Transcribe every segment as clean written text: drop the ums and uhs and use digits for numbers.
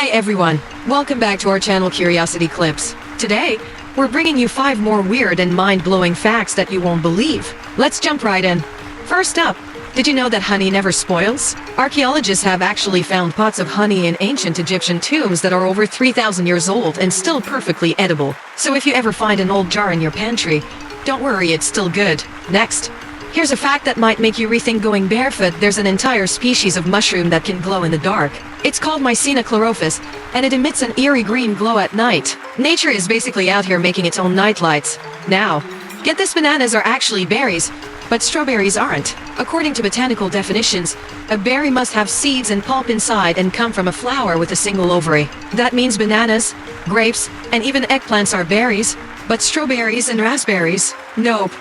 Hey everyone, welcome back to our channel Curiosity Clips. Today, we're bringing you 5 more weird and mind-blowing facts that you won't believe. Let's jump right in. First up, did you know that honey never spoils? Archaeologists have actually found pots of honey in ancient Egyptian tombs that are over 3,000 years old and still perfectly edible. So if you ever find an old jar in your pantry, don't worry, it's still good. Next, here's a fact that might make you rethink going barefoot. There's an entire species of mushroom that can glow in the dark. It's called Mycena chlorophyll, and it emits an eerie green glow at night. Nature is basically out here making its own night lights. Now, get this, bananas are actually berries, but strawberries aren't. According to botanical definitions, a berry must have seeds and pulp inside and come from a flower with a single ovary. That means bananas, grapes, and even eggplants are berries, but strawberries and raspberries? Nope.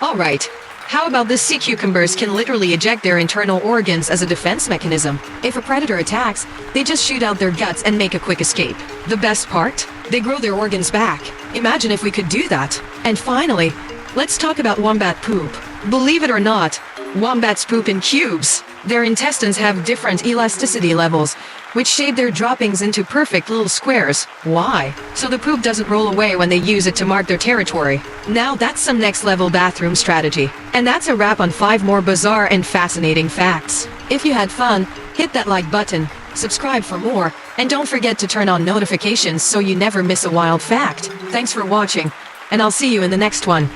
Alright. How about this? Sea cucumbers can literally eject their internal organs as a defense mechanism. If a predator attacks, they just shoot out their guts and make a quick escape. The best part? They grow their organs back. Imagine if we could do that. And finally, let's talk about wombat poop. Believe it or not, wombats poop in cubes. Their intestines have different elasticity levels, which shape their droppings into perfect little squares. Why? So the poop doesn't roll away when they use it to mark their territory. Now that's some next level bathroom strategy. And that's a wrap on 5 more bizarre and fascinating facts. If you had fun, hit that like button, subscribe for more, and don't forget to turn on notifications so you never miss a wild fact. Thanks for watching, and I'll see you in the next one.